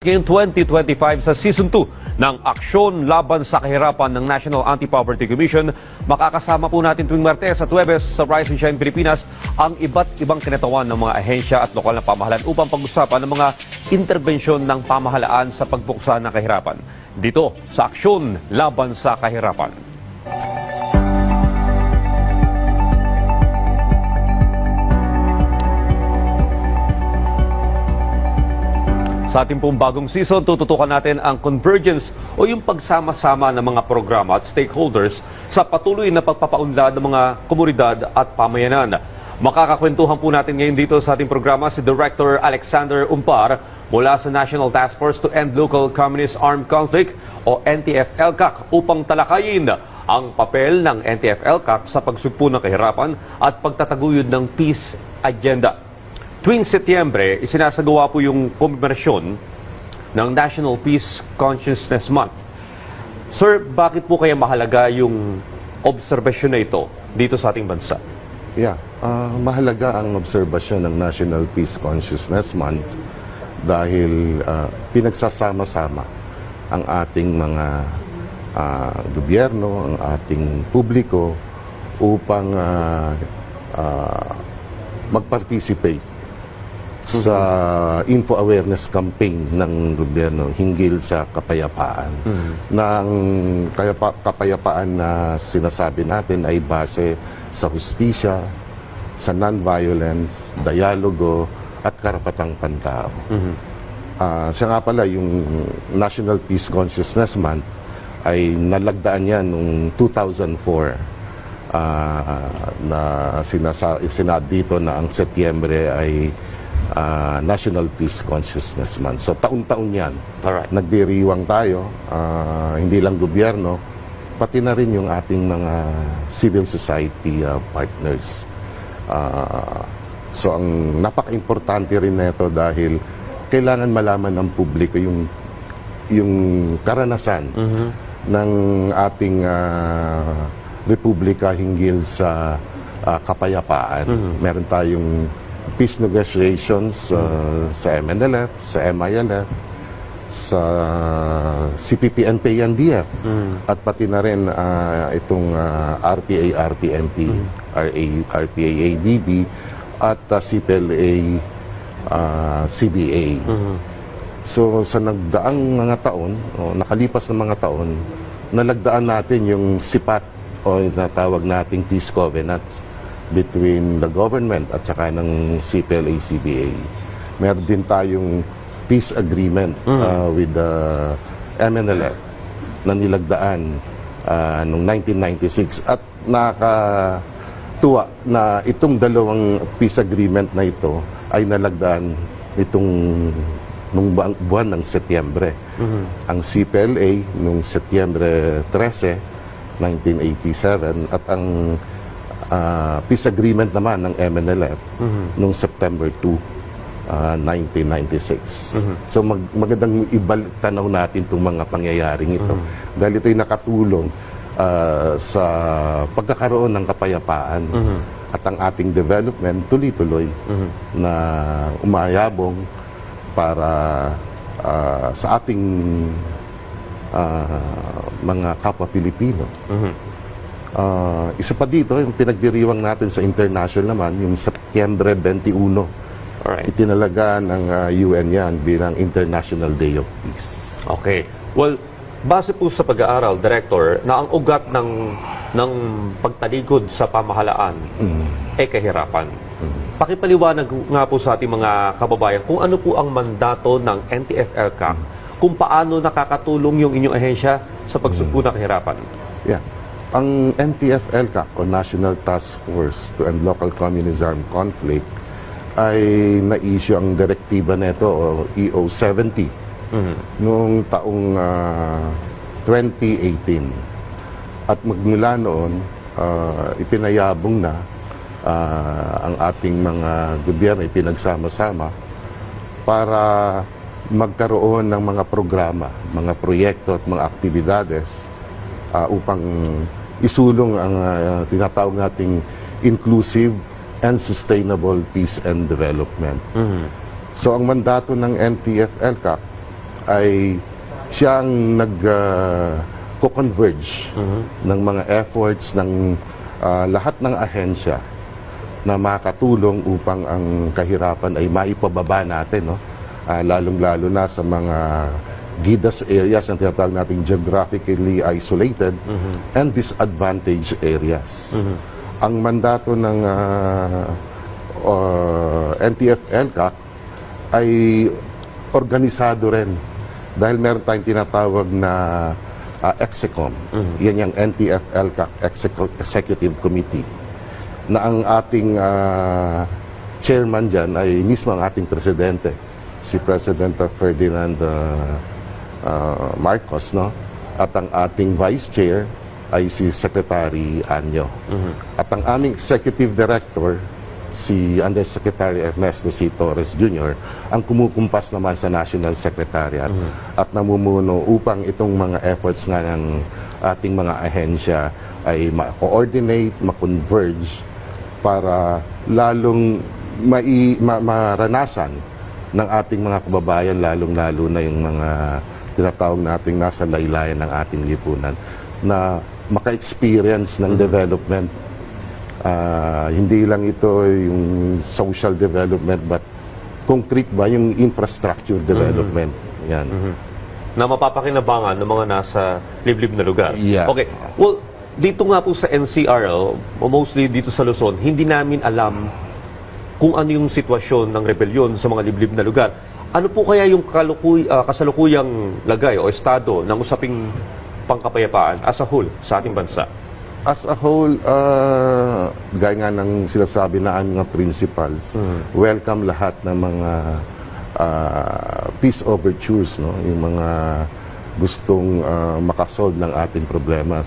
Ngayong 2025 sa Season 2 ng Aksyon Laban sa Kahirapan ng National Anti-Poverty Commission, makakasama po natin tuwing Martes at Huwebes sa Rise and Shine Pilipinas ang iba't ibang kinatawan ng mga ahensya at lokal na pamahalaan upang pag-usapan ng mga interbensyon ng pamahalaan sa pagbuksa ng kahirapan. Dito sa Aksyon Laban sa Kahirapan. Sa ating pong bagong season, tututukan natin ang convergence o yung pagsama-sama ng mga programa at stakeholders sa patuloy na pagpapaunlad ng mga komunidad at pamayanan. Makakakwentuhan po natin ngayon dito sa ating programa si Director Alexander Umpar mula sa National Task Force to End Local Communist Armed Conflict o NTF-ELCAC upang talakayin ang papel ng NTF-ELCAC sa pagsugpo ng kahirapan at pagtataguyod ng peace agenda. Tuwing Setyembre, isinasagawa po yung komemorasyon ng National Peace Consciousness Month. Sir, bakit po kaya mahalaga yung obserbasyon na ito dito sa ating bansa? Mahalaga ang obserbasyon ng National Peace Consciousness Month dahil pinagsasama-sama ang ating mga gobyerno, ang ating publiko upang mag-participate sa info awareness campaign ng gobyerno hinggil sa kapayapaan. Na ang kapayapaan na sinasabi natin ay base sa hustisya, sa non-violence, dialogo, at karapatang pantao. Siya nga pala, yung National Peace Consciousness Month ay nalagdaan yan noong 2004 na sinabi dito na ang Setyembre ay National Peace Consciousness Month. So taon-taon yan. Alright. Nagdiriwang tayo, hindi lang gobyerno, pati na rin yung ating mga civil society partners. So ang napaka-importante rin nito dahil kailangan malaman ng publiko yung karanasan ng ating republika hinggil sa kapayapaan. Meron tayong peace negotiations sa MNLF, sa MILF, sa CPP, NPA, NDF, at pati na rin itong RPA, RPMP, RPA, ABB, at CPLA, CBA. So sa nagdaang mga taon, nakalipas na mga taon, nalagdaan natin yung SIPAT o natawag nating Peace Covenants between the government at saka ng CPLA, CBA. Meron din tayong peace agreement with the MNLF na nilagdaan noong 1996 at nakatuwa na itong dalawang peace agreement na ito ay nalagdaan nung buwan ng Setyembre. Ang CPLA nung Setyembre 13, 1987 at ang peace agreement naman ng MNLF noong September 2, 1996. So magandang ibalik tanaw natin itong mga pangyayaring ito. Dahil ito'y nakatulong sa pagkakaroon ng kapayapaan at ang ating development tuloy-tuloy na umayabong para sa ating mga kapwa Pilipino. Isa pa dito, yung pinagdiriwang natin sa international naman, yung Setyembre 21. Alright. Itinalaga ng UN yan bilang International Day of Peace. Okay. Well, base po sa pag-aaral, Director, na ang ugat ng pagtalikod sa pamahalaan ay kahirapan. Pakipaliwanag nga po sa ating mga kababayan kung ano po ang mandato ng NTF-ELCAC, kung paano nakakatulong yung inyong ahensya sa pagsugpo ng kahirapan. Ang NTF-ELCAC o National Task Force to End Local Communist Armed Conflict ay na-issue ang direktiba nito o EO 70 noong taong 2018. At magmula noon, ipinayabong na ang ating mga gobyerno, ipinagsama-sama para magkaroon ng mga programa, mga proyekto at mga aktibidades upang isulong ang tinatawag nating inclusive and sustainable peace and development. So ang mandato ng NTF-ELCAC ay siya ang co-converge ng mga efforts ng lahat ng ahensya na makatulong upang ang kahirapan ay maipababa natin, no? Lalong-lalo na sa mga GIDAS areas na tinatawag nating geographically isolated and disadvantaged areas. Ang mandato ng NTF-ELCAC ay organisado rin dahil meron tayong tinatawag na EXECOM. Yan yung NTF-ELCAC Executive Committee na ang ating chairman dyan ay mismo ang ating presidente, si President Ferdinand Marcos, no? At ang ating vice chair ay si Secretary Anyo. At ang aming executive director, si Undersecretary Ernesto C. Torres Jr., ang kumukumpas naman sa National Secretariat at namumuno upang itong mga efforts nga ng ating mga ahensya ay ma-coordinate, ma-converge para lalong maranasan ng ating mga kababayan, lalong-lalo na yung mga tinatawag nating nasa laylayan ng ating lipunan, na maka-experience ng development. Hindi lang ito yung social development but concrete ba yung infrastructure development. Yan. Na mapapakinabangan ng mga nasa liblib na lugar. Yeah. Okay. Well, dito nga po sa NCR, mostly dito sa Luzon, hindi namin alam kung ano yung sitwasyon ng rebelyon sa mga liblib na lugar. Ano po kaya yung kasalukuyang lagay o estado ng usaping pangkapayapaan as a whole sa ating bansa? As a whole, gaya nga ng sinasabi na aming mga principals, welcome lahat ng mga peace overtures, no? Yung mga gustong makasolve ng ating problema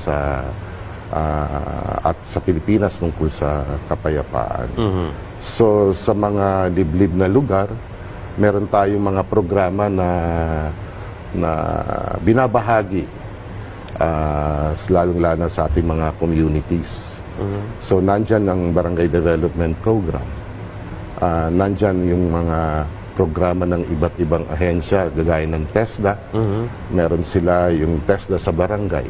at sa Pilipinas tungkol sa kapayapaan. So sa mga liblib na lugar, meron tayong mga programa na binabahagi lalong-lalo sa ating mga communities. So nandyan ang Barangay Development Program. Nandyan yung mga programa ng iba't ibang ahensya, gagaya ng TESDA. Meron sila yung TESDA sa barangay.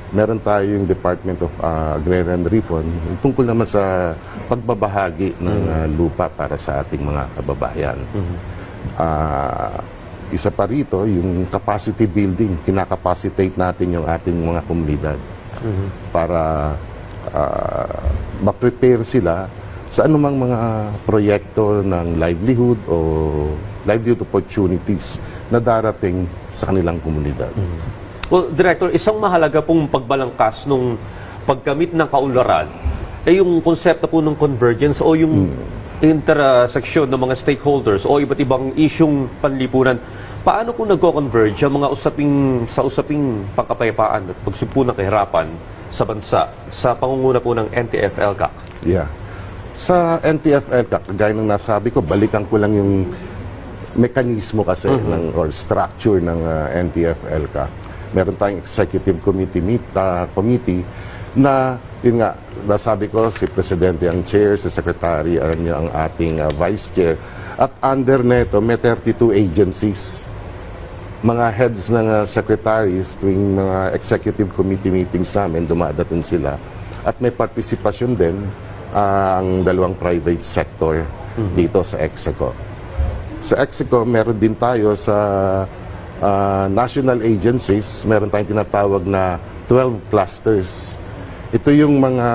Meron tayo yung Department of Agrarian Reform tungkol naman sa pagbabahagi ng lupa para sa ating mga kababayan. Isa pa rito, yung capacity building. Kinakapacitate natin yung ating mga komunidad para ma-prepare sila sa anumang mga proyekto ng livelihood o livelihood opportunities na darating sa kanilang komunidad. Well, Director, isang mahalaga pong pagbalangkas nung pagkamit ng kaunlaran ay yung konsepto po ng convergence o yung intersection ng mga stakeholders o iba't ibang isyung panlipunan. Paano po nagko-converge ang mga usaping pangkapayapaan at pagsugpo ng kahirapan sa bansa sa pangunguna po ng NTF-ELCAC? Yeah. Sa NTF-ELCAC, gaya ng nasabi ko, balikan ko lang yung mekanismo kasi or structure ng NTF-ELCAC. Meron tayong executive committee na yun nga, nasabi ko, si Presidente ang chair, si Secretary ang ating vice chair. At under neto, may 32 agencies. Mga heads ng secretaries tuwing mga executive committee meetings namin, dumadating sila. At may partisipasyon din ang dalawang private sector dito sa EXECO. Sa EXECO, meron din tayo sa national agencies, meron tayong tinatawag na 12 clusters. Ito yung mga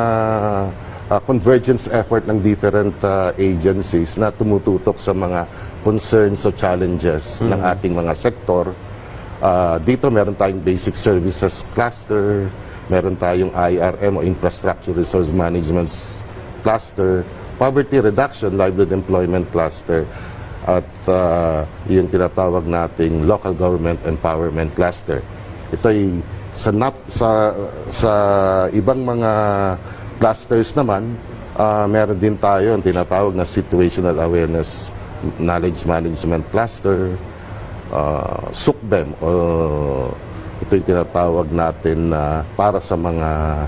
convergence effort ng different agencies na tumututok sa mga concerns o challenges ng ating mga sektor. Dito meron tayong basic services cluster, meron tayong IRM o infrastructure resource management cluster, poverty reduction, livelihood employment cluster, at yung tinatawag nating local government empowerment cluster. Ito ay sa ibang mga clusters naman, meron din tayo ang tinatawag na situational awareness knowledge management cluster, SUCBEM, o ito yung tinatawag natin na para sa mga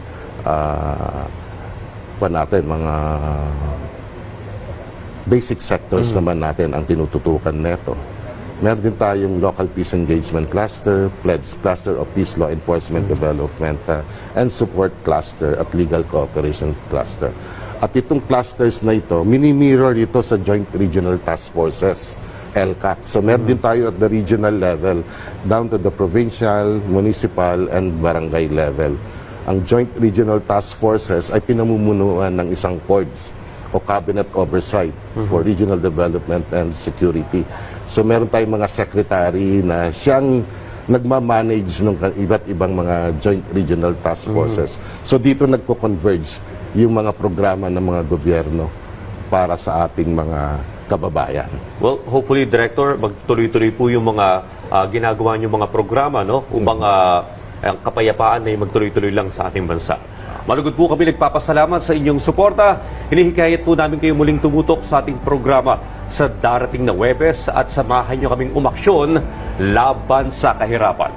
mga basic sectors naman natin ang tinututukan neto. Meron din tayong Local Peace Engagement Cluster, Pledge Cluster of Peace Law Enforcement Development, and Support Cluster at Legal Cooperation Cluster. At itong clusters na ito, mini-mirror ito sa Joint Regional Task Forces, LCAC. So meron din tayo at the regional level, down to the provincial, municipal, and barangay level. Ang Joint Regional Task Forces ay pinamumunuan ng isang CORDS o Cabinet Oversight for Regional Development and Security. So meron tayong mga secretary na siyang nagmamanage ng iba't ibang mga Joint Regional Task Forces. So dito nagko-converge yung mga programa ng mga gobyerno para sa ating mga kababayan. Well, hopefully, Director, magtuloy-tuloy po yung mga ginagawa niyong mga programa, no? Upang ang kapayapaan ay magtuloy-tuloy lang sa ating bansa. Malugod po kami nagpapasalamat sa inyong suporta. Hinihikayat po namin kayo muling tumutok sa ating programa sa darating na Huwebes at samahan niyo kaming umaksyon laban sa kahirapan.